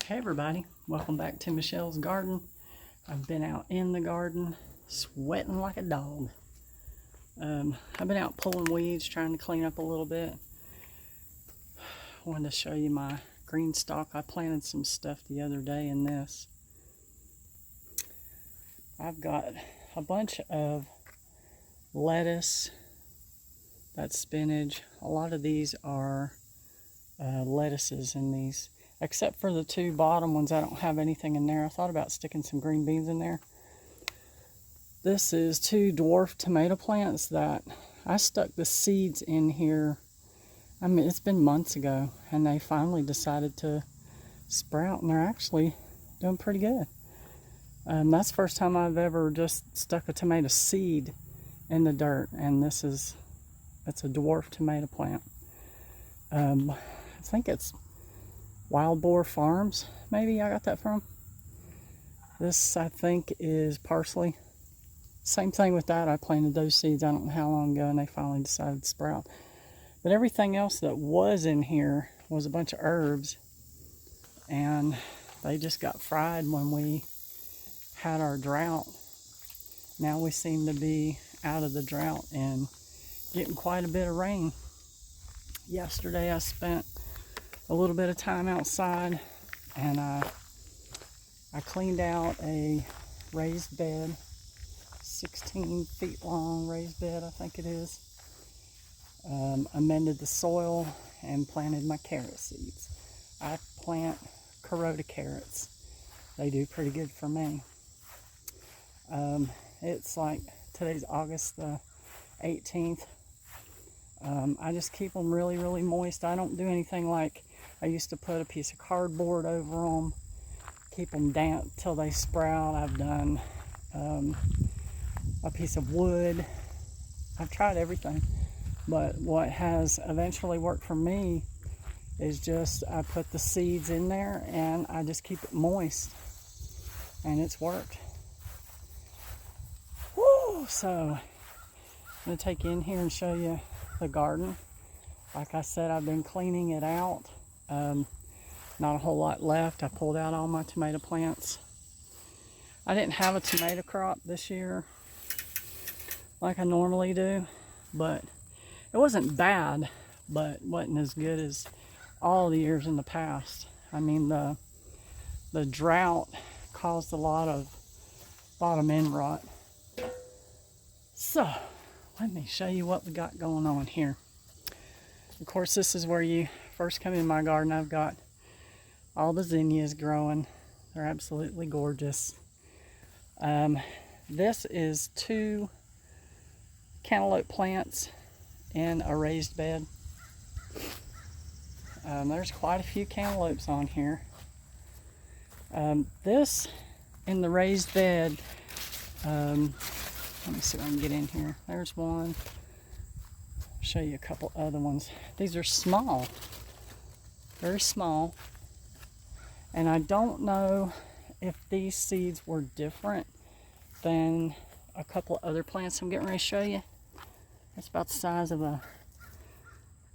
Hey everybody, welcome back to Michelle's garden. I've been out in the garden sweating like a dog. I've been out pulling weeds, trying to clean up a little bit. Wanted to show you my green stalk. I planted some stuff the other day in this. I've got a bunch of lettuce, that's spinach. A lot of these are lettuces in these. Except for the two bottom ones, I don't have anything in there. I thought about sticking some green beans in there. This is two dwarf tomato plants that I stuck the seeds in here. I mean, it's been months ago, and they finally decided to sprout, and they're actually doing pretty good. That's the first time I've ever just stuck a tomato seed in the dirt, and it's a dwarf tomato plant. I think it's Wild Boar Farms, maybe I got that from. This, I think, is parsley. Same thing with that. I planted those seeds I don't know how long ago, and they finally decided to sprout. But everything else that was in here was a bunch of herbs, and they just got fried when we had our drought. Now we seem to be out of the drought and getting quite a bit of rain. Yesterday I spent a little bit of time outside, and I cleaned out a raised bed, 16 feet long raised bed, I think it is. Amended the soil and planted my carrot seeds. I plant Carota carrots. They do pretty good for me. It's like today's August the 18th. I just keep them really, really moist. I don't do anything like I used to put a piece of cardboard over them, keep them damp till they sprout. I've done a piece of wood. I've tried everything, but what has eventually worked for me is just I put the seeds in there and I just keep it moist, and it's worked. Woo! So I'm going to take you in here and show you the garden. Like I said, I've been cleaning it out. Not a whole lot left. I pulled out all my tomato plants. I didn't have a tomato crop this year like I normally do, but it wasn't bad, but wasn't as good as all the years in the past. I mean, the drought caused a lot of bottom end rot. So let me show you what we got going on here. Of course, this is where you first come in my garden. I've got all the zinnias growing. They're absolutely gorgeous. This is two cantaloupe plants in a raised bed. There's quite a few cantaloupes on here. This in the raised bed, let me see if I can get in here. There's one. Show you a couple other ones. These are small, very small, and I don't know if these seeds were different than a couple other plants I'm getting ready to show you. It's about the size of a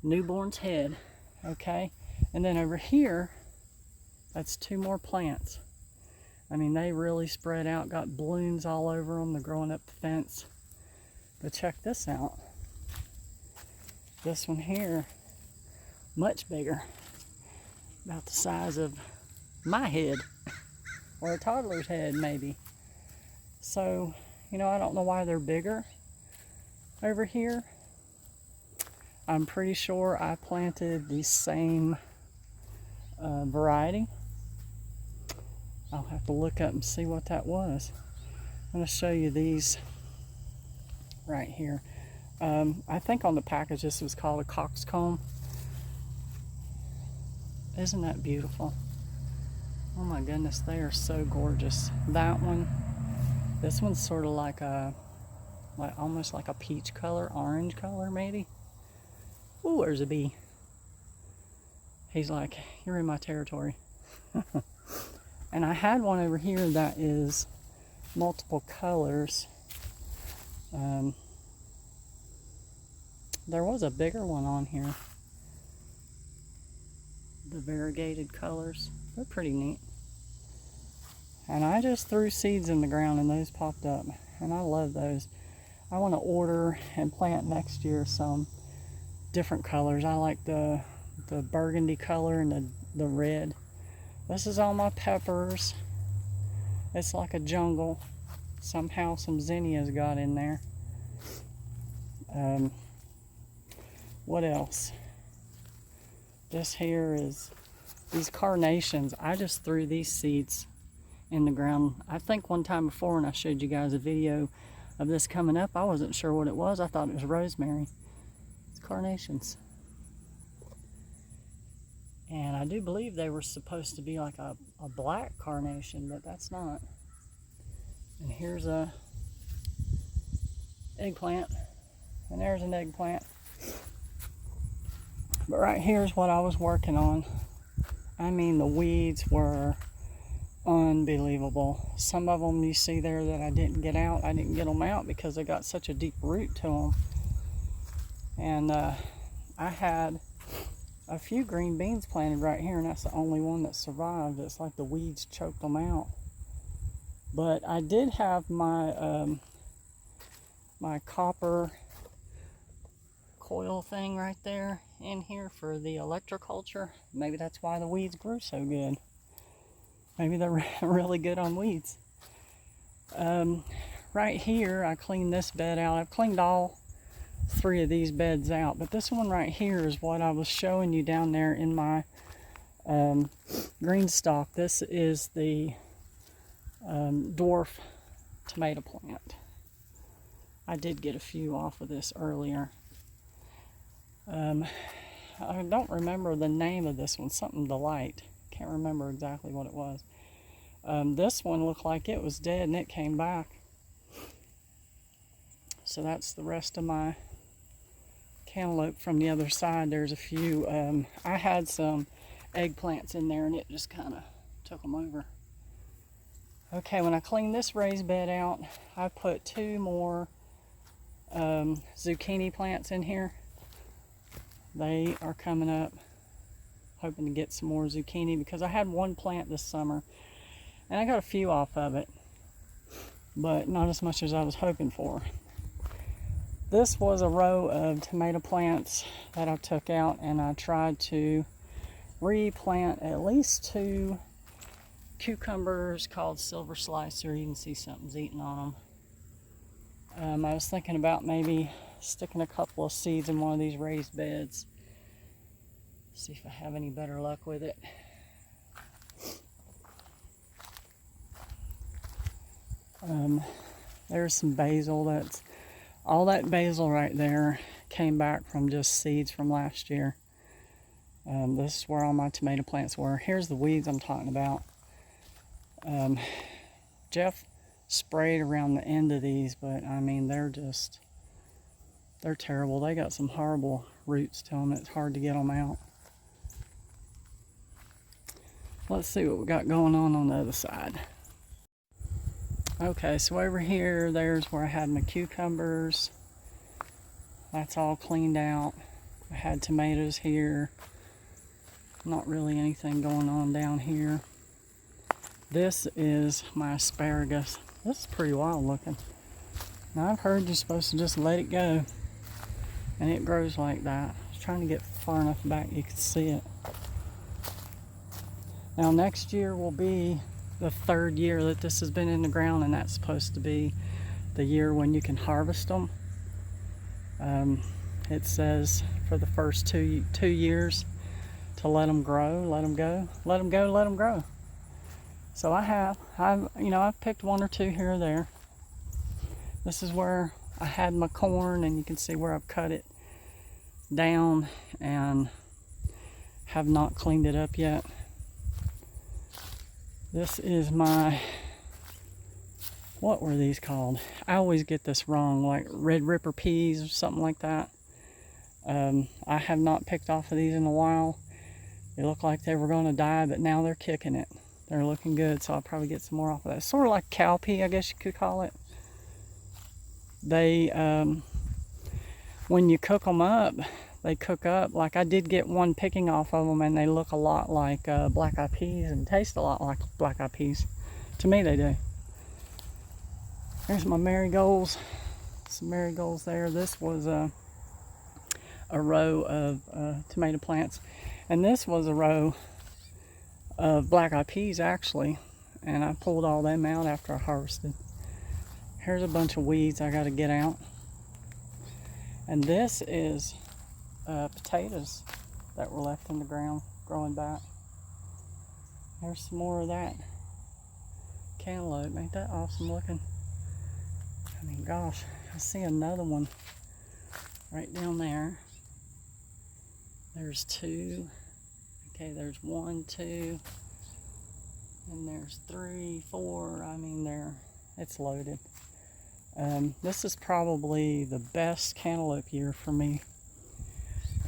newborn's head. Okay, and then over here, that's two more plants. I mean, they really spread out, got blooms all over them. They're growing up the fence. But check this out. This one here, much bigger, about the size of my head, or a toddler's head maybe. So, you know, I don't know why they're bigger over here. I'm pretty sure I planted the same variety. I'll have to look up and see what that was. I'm going to show you these right here. I think on the package this was called a coxcomb. Isn't that beautiful? Oh my goodness, they are so gorgeous. That one, this one's sort of like almost like a peach color, orange color maybe. Ooh, there's a bee. He's like, you're in my territory. And I had one over here that is multiple colors. There was a bigger one on here. The variegated colors. They're pretty neat. And I just threw seeds in the ground and those popped up. And I love those. I want to order and plant next year some different colors. I like the burgundy color and the red. This is all my peppers. It's like a jungle. Somehow some zinnias got in there. What else? This here is these carnations. I just threw these seeds in the ground. I think one time before when I showed you guys a video of this coming up, I wasn't sure what it was. I thought it was rosemary. It's carnations. And I do believe they were supposed to be like a black carnation, but that's not. And here's a eggplant. And there's an eggplant. But right here's what I was working on. I mean, the weeds were unbelievable. Some of them you see there that I didn't get out. I didn't get them out because they got such a deep root to them. And I had a few green beans planted right here, and that's the only one that survived. It's like the weeds choked them out. But I did have my my copper coil thing right there in here for the electroculture. Maybe that's why the weeds grew so good. Maybe they're really good on weeds. Right here, I cleaned this bed out. I've cleaned all 3 of these beds out, but this one right here is what I was showing you down there in my green stalk. This is the dwarf tomato plant. I did get a few off of this earlier. I don't remember the name of this one, something Delight. Can't remember exactly what it was. This one looked like it was dead and it came back. So that's the rest of my cantaloupe from the other side. There's a few, I had some eggplants in there and it just kind of took them over. Okay, when I cleaned this raised bed out, I put 2 more zucchini plants in here. They are coming up. Hoping to get some more zucchini because I had 1 plant this summer and I got a few off of it, but not as much as I was hoping for. This was a row of tomato plants that I took out, and I tried to replant at least 2 cucumbers called Silver Slicer. You can see something's eating on them. I was thinking about maybe sticking a couple of seeds in one of these raised beds. See if I have any better luck with it. There's some basil. That's all that basil right there came back from just seeds from last year. This is where all my tomato plants were. Here's the weeds I'm talking about. Jeff sprayed around the end of these, but I mean, they're terrible. They got some horrible roots to them. It's hard to get them out. Let's see what we got going on the other side. Okay, so over here, there's where I had my cucumbers. That's all cleaned out. I had tomatoes here. Not really anything going on down here. This is my asparagus. This is pretty wild looking. Now I've heard you're supposed to just let it go, and it grows like that. I was trying to get far enough back you could see it. Now next year will be the 3rd year that this has been in the ground, and that's supposed to be the year when you can harvest them. It says for the first two years to let them grow, let them go, let them go, let them grow. So I've picked 1 or 2 here or there. This is where I had my corn, and you can see where I've cut it down and have not cleaned it up yet. This is my, what were these called? I always get this wrong, like Red Ripper peas or something like that. I have not picked off of these in a while. They look like they were going to die, but now they're kicking it. They're looking good, so I'll probably get some more off of that. Sort of like cowpea, I guess you could call it. They, when you cook them up, they cook up. Like I did get one picking off of them, and they look a lot like black eyed peas and taste a lot like black eyed peas. To me, they do. Here's my marigolds. Some marigolds there. This was a row of tomato plants, and this was a row of black eyed peas actually, and I pulled all them out after I harvested. Here's a bunch of weeds I got to get out, and this is potatoes that were left in the ground growing back. There's some more of that cantaloupe. Ain't that awesome looking? I mean, gosh, I see another one right down there. There's two. Okay, there's 1, 2, and there's 3, 4. I mean, it's loaded. This is probably the best cantaloupe year for me.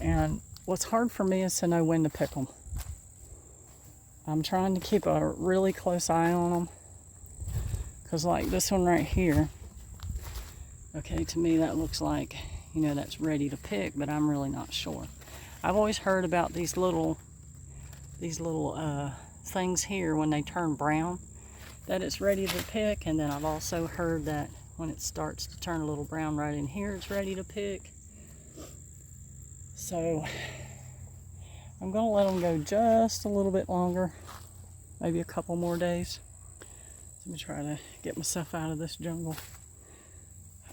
And what's hard for me is to know when to pick them. I'm trying to keep a really close eye on them. Because like this one right here, okay, to me that looks like, that's ready to pick, but I'm really not sure. I've always heard about these little things here when they turn brown, that it's ready to pick. And then I've also heard that when it starts to turn a little brown right in here, it's ready to pick. So I'm going to let them go just a little bit longer, maybe a couple more days. Let me try to get myself out of this jungle.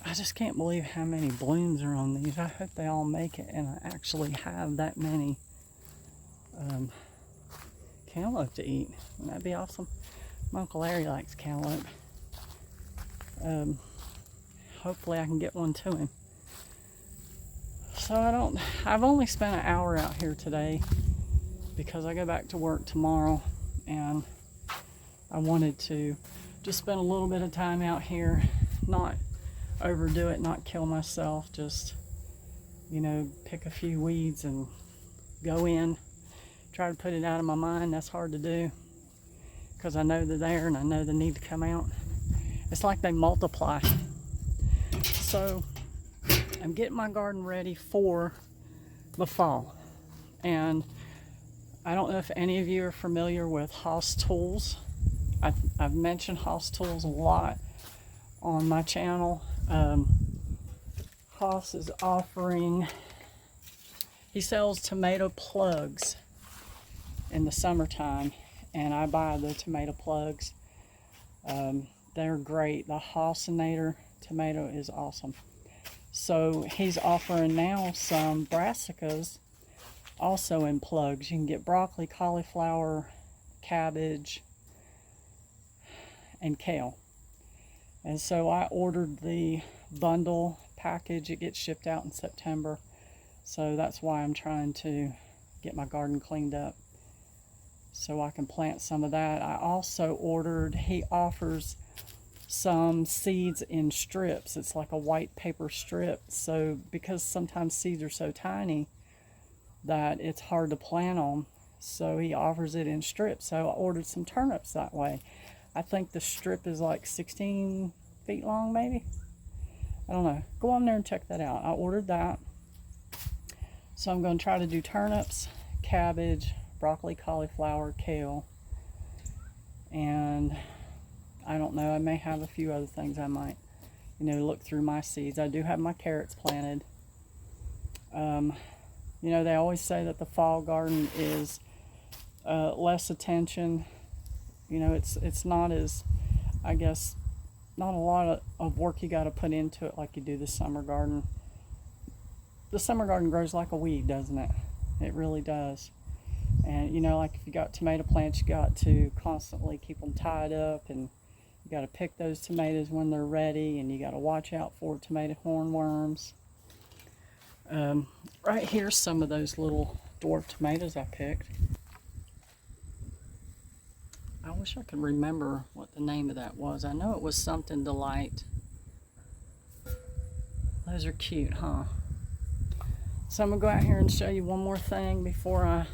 I just can't believe how many blooms are on these. I hope they all make it and I actually have that many cantaloupe to eat. Wouldn't that be awesome? My Uncle Larry likes cantaloupe. Hopefully I can get one to him. So I've only spent an hour out here today because I go back to work tomorrow, and I wanted to just spend a little bit of time out here, not overdo it, not kill myself, just, pick a few weeds and go in, try to put it out of my mind. That's hard to do because I know they're there and I know they need to come out. It's like they multiply. So I'm getting my garden ready for the fall. And I don't know if any of you are familiar with Haas Tools. I've mentioned Haas Tools a lot on my channel. Haas is offering, he sells tomato plugs in the summertime, and I buy the tomato plugs. They're great. The Haasinator tomato is awesome. So he's offering now some brassicas also in plugs. You can get broccoli, cauliflower, cabbage, and kale. And so I ordered the bundle package. It gets shipped out in September. So that's why I'm trying to get my garden cleaned up so I can plant some of that. I also ordered, he offers some seeds in strips. It's like a white paper strip. So because sometimes seeds are so tiny that it's hard to plant on, so he offers it in strips. So I ordered some turnips that way. I think the strip is like 16 feet long, maybe. I don't know. Go on there and check that out. I ordered that. So I'm going to try to do turnips, cabbage, broccoli, cauliflower, kale, and I don't know, I may have a few other things I might, look through my seeds. I do have my carrots planted. They always say that the fall garden is less attention. It's not as, I guess, not a lot of work you got to put into it like you do the summer garden. The summer garden grows like a weed, doesn't it? It really does. And like if you got tomato plants, you got to constantly keep them tied up, and you got to pick those tomatoes when they're ready, and you got to watch out for tomato hornworms. Right here's some of those little dwarf tomatoes I picked. I wish I could remember what the name of that was. I know it was something Delight. Those are cute, huh? So I'm gonna go out here and show you one more thing before I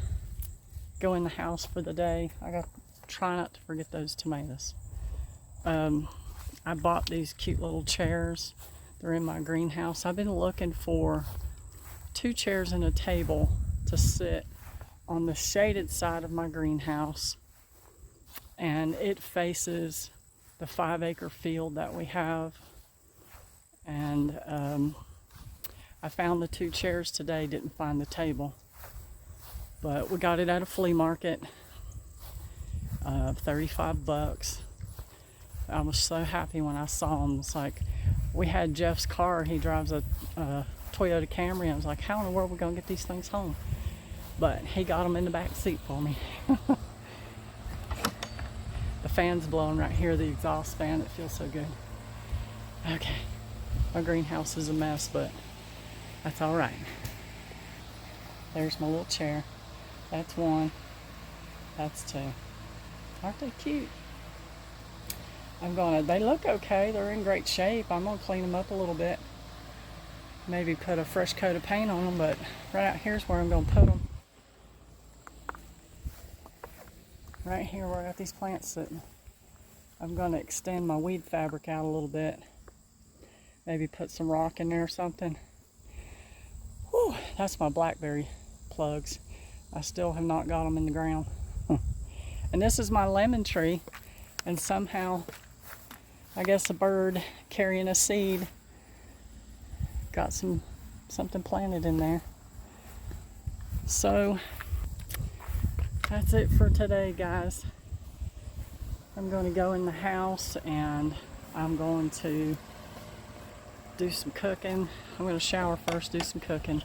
go in the house for the day. I gotta try not to forget those tomatoes. I bought these cute little chairs. They're in my greenhouse. I've been looking for 2 chairs and a table to sit on the shaded side of my greenhouse, and it faces the 5-acre field that we have. And I found the 2 chairs today, didn't find the table, but we got it at a flea market, $35. I was so happy when I saw them. It's like, we had Jeff's car, he drives a Toyota Camry. I was like, how in the world are we gonna get these things home? But he got them in the back seat for me. The fan's blowing right here, the exhaust fan. It feels so good. Okay, my greenhouse is a mess, but that's all right. There's my little chair. That's 1. That's 2. Aren't they cute? They look okay. They're in great shape. I'm gonna clean them up a little bit. Maybe put a fresh coat of paint on them, but right out here's where I'm gonna put them. Right here where I got these plants sitting. I'm gonna extend my weed fabric out a little bit. Maybe put some rock in there or something. Whew, that's my blackberry plugs. I still have not got them in the ground. And this is my lemon tree, and somehow, I guess a bird carrying a seed got something planted in there. So that's it for today, guys. I'm going to go in the house and I'm going to do some cooking. I'm going to shower first, do some cooking.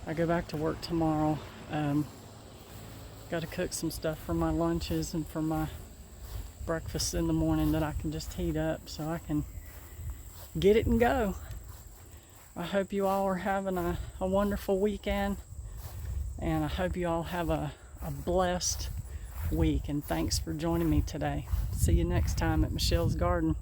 I go back to work tomorrow. Got to cook some stuff for my lunches and for my breakfast in the morning that I can just heat up so I can get it and go. I hope you all are having a wonderful weekend, and I hope you all have a blessed week, and thanks for joining me today. See you next time at Michelle's Garden.